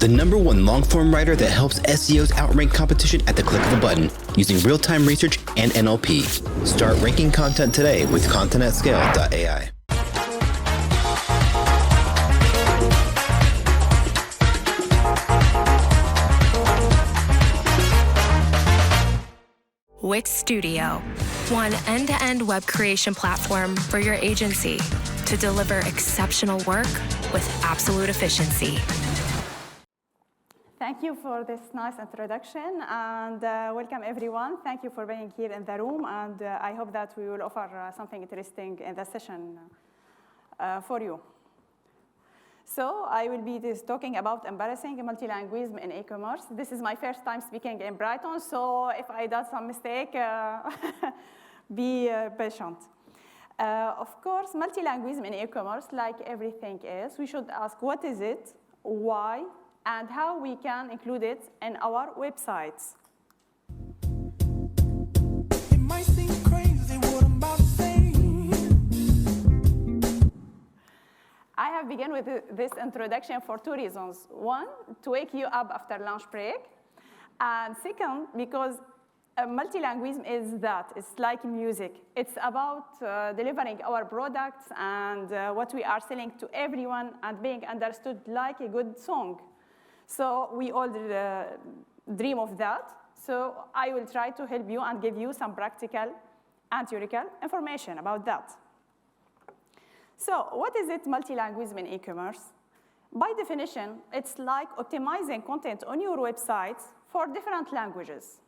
the #1 long-form writer that helps SEOs outrank competition at the click of a button using real-time research and NLP. Start ranking content today with contentatscale.ai. Wix Studio, one end-to-end web creation platform for your agency to deliver exceptional work with absolute efficiency. Thank you for this nice introduction, and welcome everyone. Thank you for being here in the room, and I hope that we will offer something interesting in the session for you. So I will be talking about embarrassing multilingualism in e-commerce. This is my first time speaking in Brighton, so if I did some mistake, be patient. Of course, multilingualism in e-commerce, like everything else, we should ask what is it, why, and how we can include it in our websites. It might seem crazy what I'm about to say. I have begun with this introduction for two reasons. One, to wake you up after lunch break. And second, because multilingualism is that. It's like music. It's about delivering our products and what we are selling to everyone and being understood like a good song. So we all dream of that. So I will try to help you and give you some practical and theoretical information about that. So what is it, multilingualism in e-commerce? By definition, it's like optimizing content on your websites for different languages.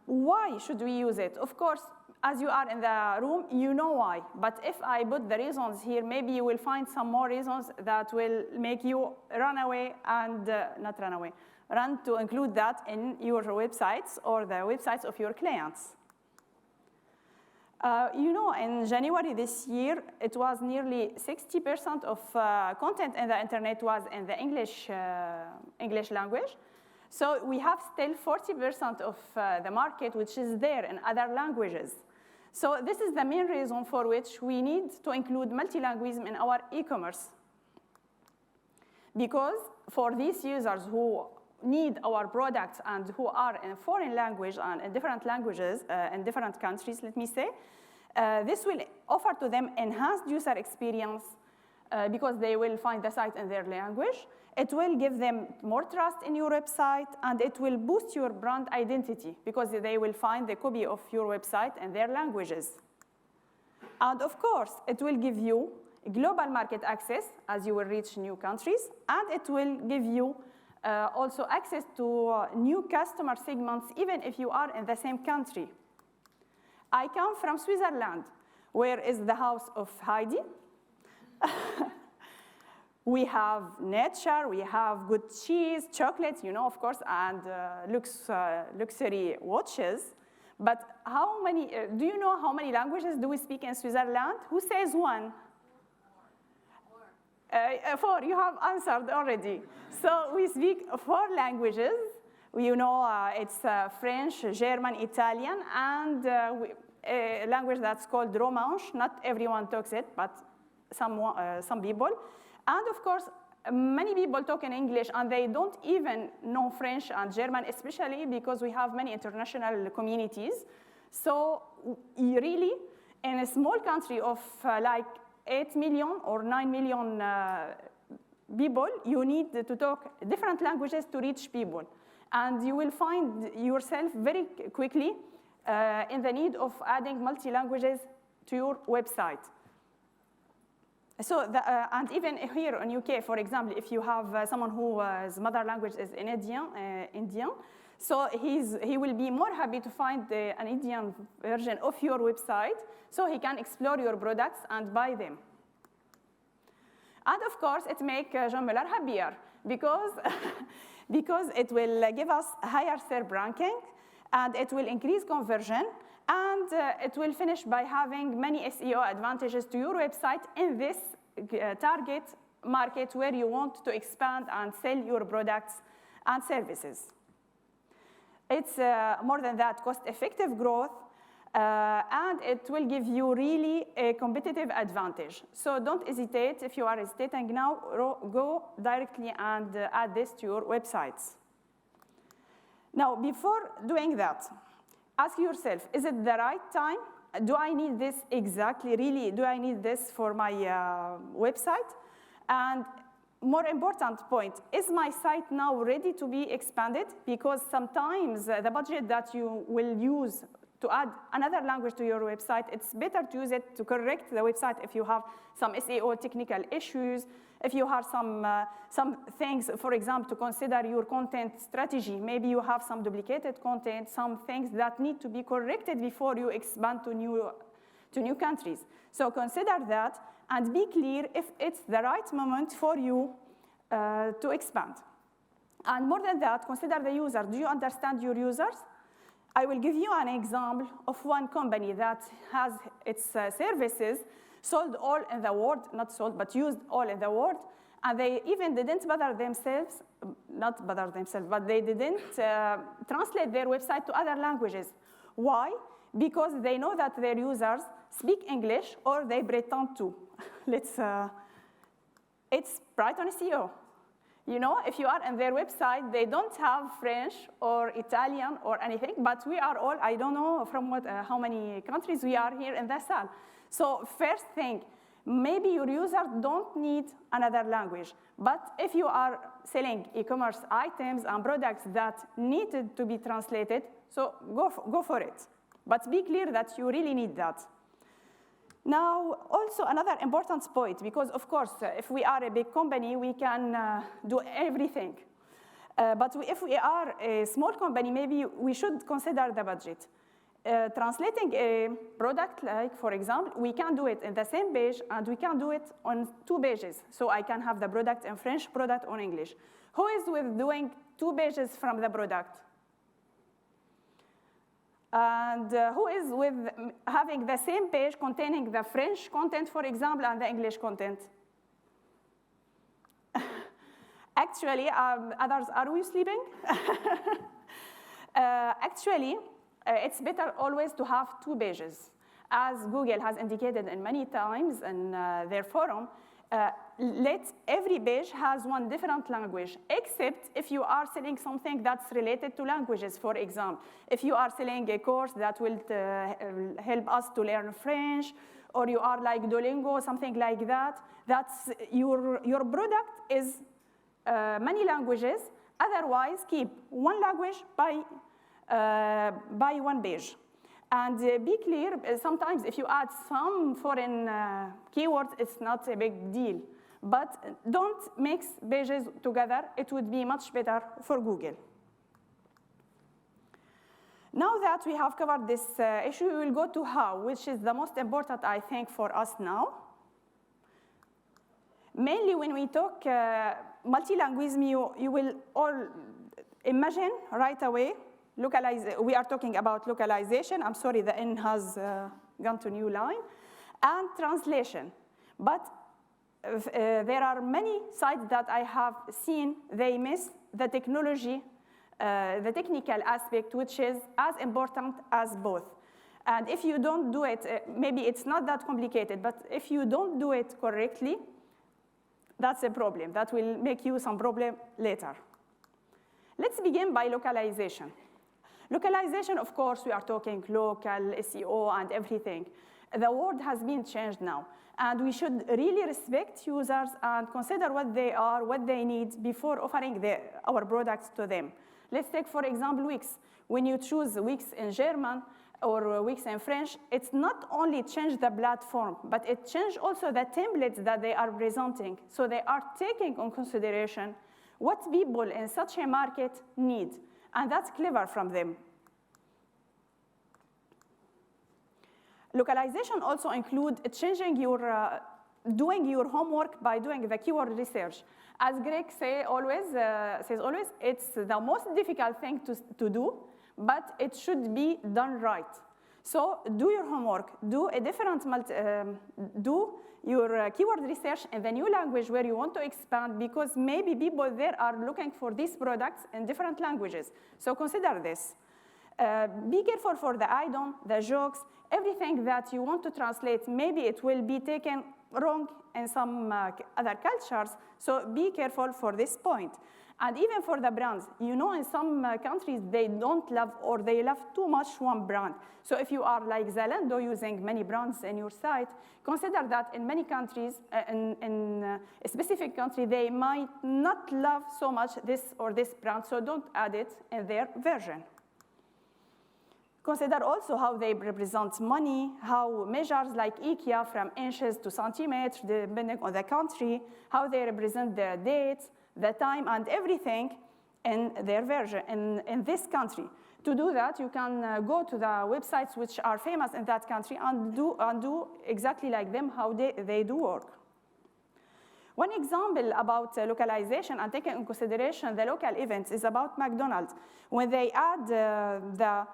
Why should we use it? Of course, as you are in the room, you know why. But if I put the reasons here, maybe you will find some more reasons that will make you run away and not run away, run to include that in your websites or the websites of your clients. You know, in January this year, it was nearly 60% of content in the internet was in the English language. So we have still 40% of the market which is there in other languages. So this is the main reason for which we need to include multilingualism in our e-commerce. Because for these users who need our products and who are in foreign language and in different languages, in different countries, let me say, this will offer to them enhanced user experience because they will find the site in their language. It will give them more trust in your website, and it will boost your brand identity because they will find the copy of your website in their languages. And of course, it will give you global market access as you will reach new countries, and it will give you also access to new customer segments, even if you are in the same country. I come from Switzerland, where is the house of Heidi. We have nature, we have good cheese, chocolates, you know, of course, and luxury watches. But how many, do you know how many languages do we speak in Switzerland? Who says one? Four, you have answered already. So we speak 4 languages. You know, it's French, German, Italian, and a language that's called Romansh. Not everyone talks it, but some people. And of course, many people talk in English, and they don't even know French and German, especially because we have many international communities. So really, in a small country of like 8 million or 9 million people, you need to talk different languages to reach people. And you will find yourself very quickly in the need of adding multi-languages to your website. So, and even here in UK, for example, if you have someone whose mother language is Indian, so he will be more happy to find an Indian version of your website so he can explore your products and buy them. And of course, it makes Jean Muller happier because, because it will give us higher SERP ranking, and it will increase conversion, and it will finish by having many SEO advantages to your website in this target market where you want to expand and sell your products and services. It's more than that, cost-effective growth, And it will give you really a competitive advantage. So don't hesitate. If you are hesitating now, go directly and add this to your websites. Now, before doing that, ask yourself, is it the right time? Do I need this exactly, really? Do I need this for my website? And more important point, is my site now ready to be expanded? Because sometimes the budget that you will use to add another language to your website, it's better to use it to correct the website if you have some SEO technical issues, if you have some things, for example, to consider your content strategy. Maybe you have some duplicated content, some things that need to be corrected before you expand to new countries. So consider that and be clear if it's the right moment for you to expand. And more than that, consider the user. Do you understand your users? I will give you an example of one company that has its services sold all in the world, not sold, but used all in the world, and they even didn't bother themselves, not bother themselves, but they didn't translate their website to other languages. Why? Because they know that their users speak English or they pretend to. It's brightonSEO. You know, if you are on their website, they don't have French or Italian or anything, but we are all, I don't know from how many countries we are here in the salle. So first thing, maybe your users don't need another language, but if you are selling e-commerce items and products that needed to be translated, so go for it. But be clear that you really need that. Now, also another important point, because of course, if we are a big company, we can do everything. But if we are a small company, maybe we should consider the budget. Translating a product, like for example, we can do it in the same page, and we can do it on 2 pages. So I can have the product in French, product on English. Who is with doing 2 pages from the product? And who is with having the same page containing the French content, for example, and the English content? Actually, others, are we sleeping? Actually, it's better always to have 2 pages. As Google has indicated in many times in their forum, every page has one different language, except if you are selling something that's related to languages. For example, if you are selling a course that will help us to learn French, or you are like Duolingo, something like that, that's your product is many languages. Otherwise, keep one language by one page. And be clear, sometimes if you add some foreign keywords, it's not a big deal. But don't mix pages together. It would be much better for Google. Now that we have covered this issue, we will go to how, which is the most important, I think, for us now. Mainly when we talk multilingualism, you will all imagine right away we are talking about localization. I'm sorry, the N has gone to new line. And translation. But there are many sites that I have seen, they miss the technology, the technical aspect, which is as important as both. And if you don't do it, maybe it's not that complicated, but if you don't do it correctly, that's a problem. That will make you some problem later. Let's begin by localization. Localization, of course, we are talking local, SEO, and everything. The world has been changed now, and we should really respect users and consider what they are, what they need before offering our products to them. Let's take, for example, Wix. When you choose Wix in German or Wix in French, it's not only change the platform, but it changed also the templates that they are presenting. So they are taking on consideration what people in such a market need. And that's clever from them. Localization also includes changing doing your homework by doing the keyword research. As Greg says always, it's the most difficult thing to do, but it should be done right. So do your homework, do your keyword research in the new language where you want to expand, because maybe people there are looking for these products in different languages. So consider this. Be careful for the idiom, the jokes, everything that you want to translate. Maybe it will be taken wrong in some other cultures, so be careful for this point. And even for the brands, you know, in some countries, they don't love or they love too much one brand. So if you are like Zalando using many brands in your site, consider that in many countries, in a specific country, they might not love so much this or this brand, so don't add it in their version. Consider also how they represent money, how measures like IKEA from inches to centimeters, depending on the country, how they represent their dates, the time, and everything in their version, in this country. To do that, you can go to the websites which are famous in that country and do exactly like them, how they do work. One example about localization and taking into consideration the local events is about McDonald's. When they add the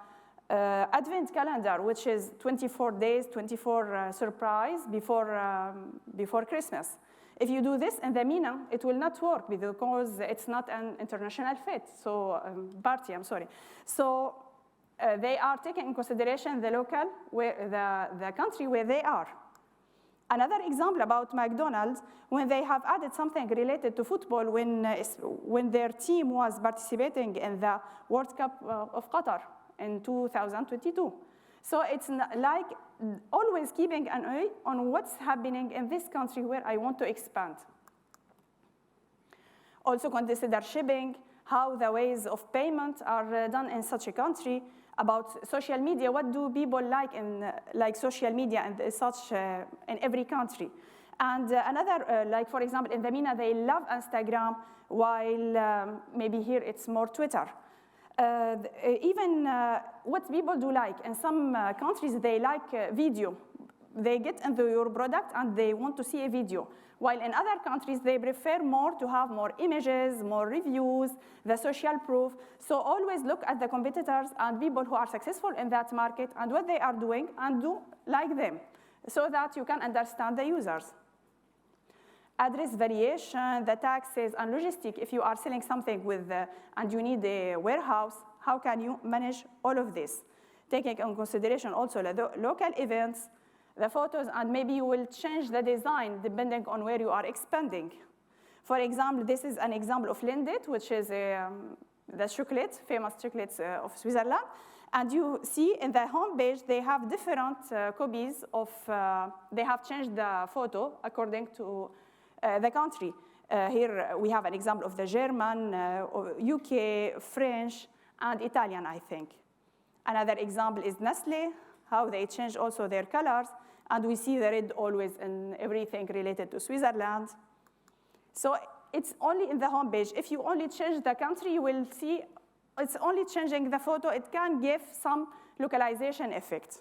Advent calendar, which is 24 days, 24 surprise before Christmas. If you do this in the MENA, it will not work because it's not an international fit, so party, I'm sorry. So they are taking in consideration the local, the country where they are. Another example about McDonald's, when they have added something related to football when their team was participating in the World Cup of Qatar in 2022. So it's like always keeping an eye on what's happening in this country where I want to expand. Also consider shipping, how the ways of payment are done in such a country. About social media, what do people like in social media and such in every country? And another, like for example, in the MENA, they love Instagram, while maybe here it's more Twitter. Even what people do like, in some countries, they like video. They get into your product and they want to see a video. While in other countries, they prefer more to have more images, more reviews, the social proof. So always look at the competitors and people who are successful in that market and what they are doing and do like them so that you can understand the users. Address variation, the taxes, and logistics. If you are selling something with, and you need a warehouse, how can you manage all of this? Taking into consideration also the local events, the photos, and maybe you will change the design depending on where you are expanding. For example, this is an example of Lindt, which is the chocolate, famous chocolates of Switzerland. And you see in the homepage, they have different copies of, they have changed the photo according to the country. Here we have an example of the German, UK, French, and Italian, I think. Another example is Nestle, how they change also their colors, and we see the red always in everything related to Switzerland. So it's only in the homepage. If you only change the country, you will see it's only changing the photo. It can give some localization effect.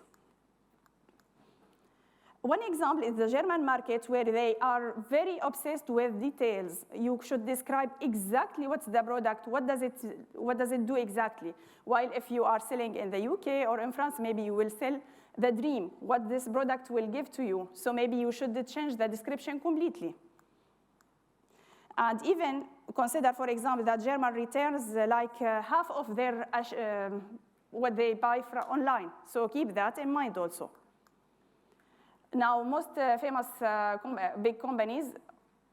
One example is the German market, where they are very obsessed with details. You should describe exactly what's the product, what does it do exactly. While if you are selling in the UK or in France, maybe you will sell the dream, what this product will give to you. So maybe you should change the description completely. And even consider, for example, that German returns like half of their what they buy from online. So keep that in mind also. Now, most famous big companies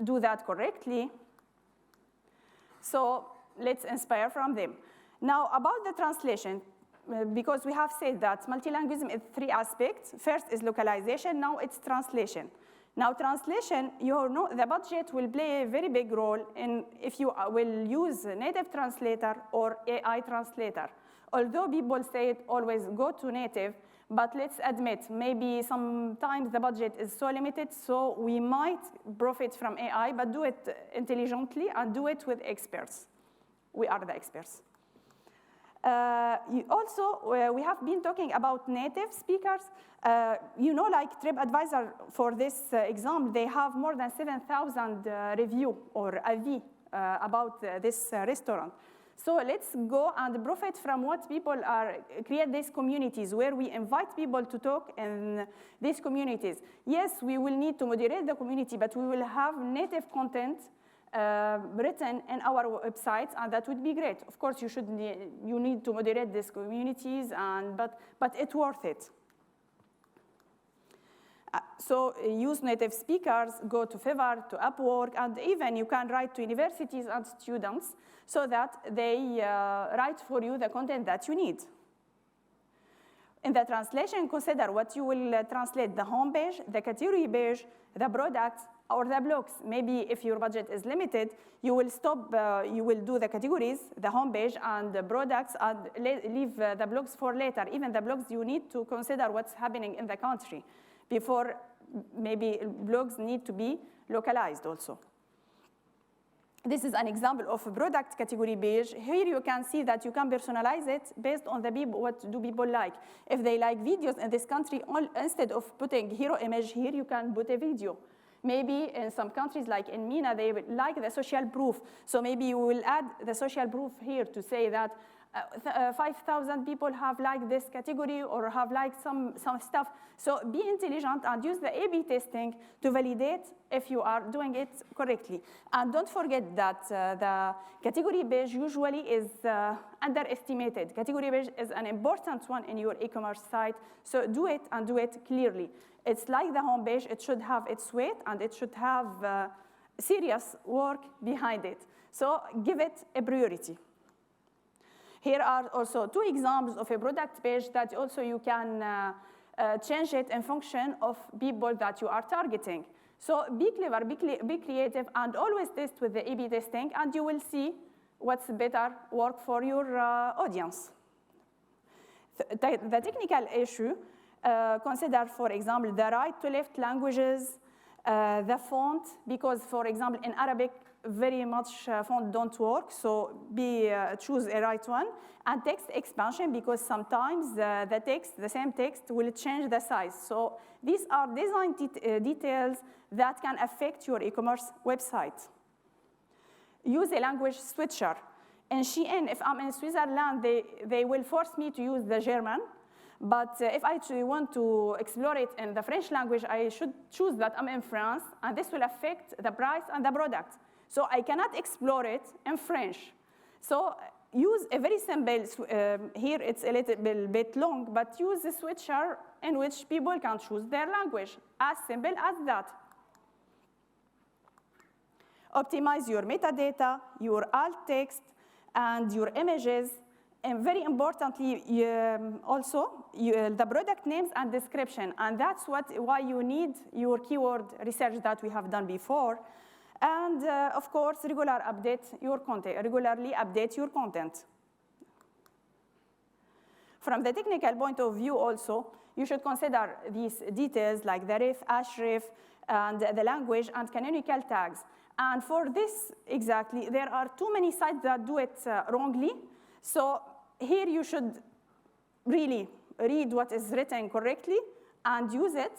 do that correctly. So let's inspire from them. Now, about the translation, because we have said that multilingualism is 3 aspects. First is localization, now it's translation. Now, translation, you know, the budget will play a very big role in if you will use a native translator or AI translator. Although people say it always go to native, but let's admit, maybe sometimes the budget is so limited, so we might profit from AI, but do it intelligently and do it with experts. We are the experts. Also, we have been talking about native speakers. You know, like TripAdvisor, for this example, they have more than 7,000 review or avis about this restaurant. So let's go and profit from what people create these communities where we invite people to talk in these communities. Yes, we will need to moderate the community, but we will have native content written in our websites, and that would be great. Of course, you need to moderate these communities, but it's worth it. So use native speakers, go to Fiverr, to Upwork, and even you can write to universities and students so that they write for you the content that you need. In the translation, consider what you will translate: the homepage, the category page, the product, or the blogs. Maybe if your budget is limited, you will stop, you will do the categories, the homepage, and the products, and leave the blogs for later. Even the blogs, you need to consider what's happening in the country before maybe blogs need to be localized also. This is an example of a product category page. Here you can see that you can personalize it based on the people, what do people like. If they like videos in this country, instead of putting hero image here, you can put a video. Maybe in some countries, like in MENA, they like the social proof. So maybe you will add the social proof here to say that 5,000 people have liked this category or have liked some stuff. So be intelligent and use the A/B testing to validate if you are doing it correctly. And don't forget that the category page usually is underestimated. Category page is an important one in your e-commerce site. So do it and do it clearly. It's like the home page. It should have its weight and it should have serious work behind it. So give it a priority. Here are also two examples of a product page that also you can change it in function of people that you are targeting. So be clever, be creative, and always test with the A/B testing, and you will see what's better work for your audience. The technical issue, consider, for example, the right to left languages, the font, because, for example, in Arabic, very much font don't work, so choose a right one. And text expansion, because sometimes the same text will change the size. So these are design details that can affect your e-commerce website. Use a language switcher. In Shein, if I'm in Switzerland, they will force me to use the German. But if I want to explore it in the French language, I should choose that I'm in France, and this will affect the price and the product. So I cannot explore it in French. So use a very simple, here it's a little bit long, but use a switcher in which people can choose their language, as simple as that. Optimize your metadata, your alt text, and your images, and very importantly, also the product names and description. And that's why you need your keyword research that we have done before. And of course, regularly update your content. From the technical point of view also, you should consider these details like the ref, href, and the language and canonical tags. And for this exactly, there are too many sites that do it wrongly. So here you should really read what is written correctly and use it.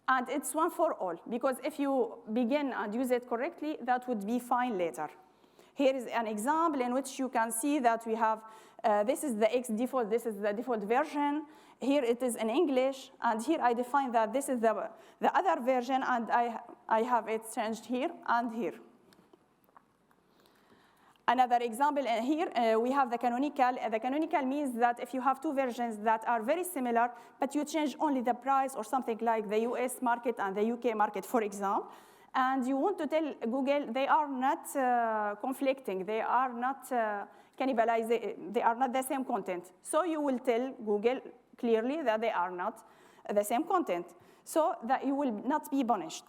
And it's one for all, because if you begin and use it correctly, that would be fine later. Here is an example in which you can see that we have, this is the X default, this is the default version. Here it is in English, and here I define that this is the other version, and I have it changed here and here. Another example here, we have the canonical. The canonical means that if you have two versions that are very similar, but you change only the price or something like the US market and the UK market, for example, and you want to tell Google they are not conflicting, they are not cannibalizing, they are not the same content. So you will tell Google clearly that they are not the same content, so that you will not be punished.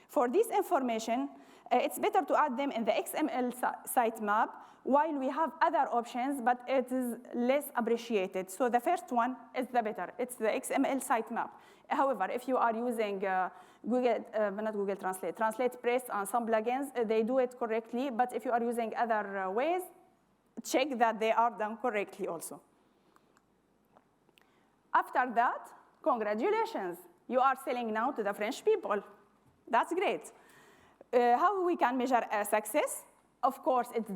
For this information, it's better to add them in the XML sitemap, while we have other options, but it is less appreciated. So the first one is the better. It's the XML sitemap. However, if you are using not Google Translate, Press and some plugins, they do it correctly. But if you are using other ways, check that they are done correctly also. After that, congratulations. You are selling now to the French people. That's great. How we can measure success? Of course, it's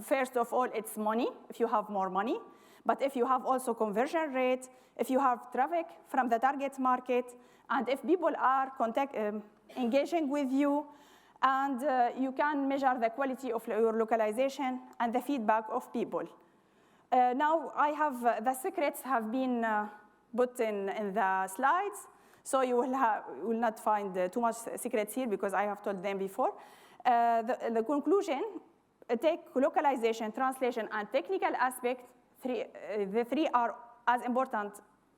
first of all, it's money, if you have more money. But if you have also conversion rate, if you have traffic from the target market, and if people are engaging with you, And you can measure the quality of your localization and the feedback of people. Now, I have the secrets have been put in the slides, so you will not find too much secrets here because I have told them before. The conclusion, take localization, translation, and technical aspect. The three are as important,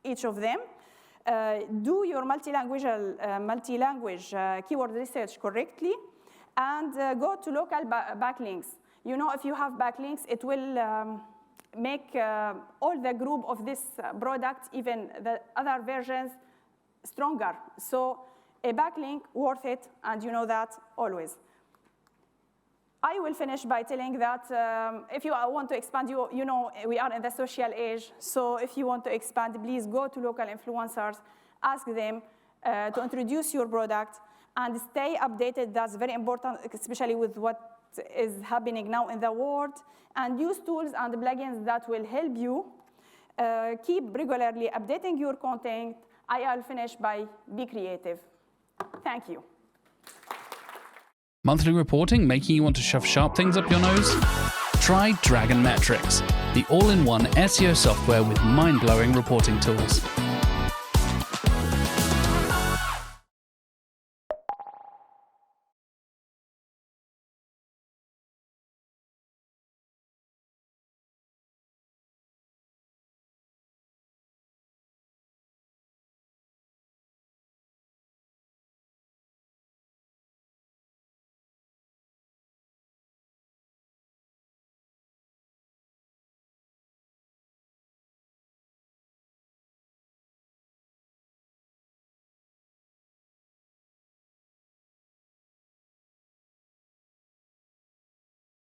each of them. Do your multi-language keyword research correctly, and go to local backlinks. You know, if you have backlinks, it will make all the group of this product, even the other versions, stronger. So a backlink, worth it, and you know that always. I will finish by telling that if you want to expand, you know we are in the social age, so if you want to expand, please go to local influencers, ask them to introduce your product, and stay updated. That's very important, especially with what is happening now in the world, and use tools and plugins that will help you. Keep regularly updating your content. I'll finish by be creative. Thank you. Monthly reporting making you want to shove sharp things up your nose? Try Dragon Metrics, the all-in-one SEO software with mind-blowing reporting tools.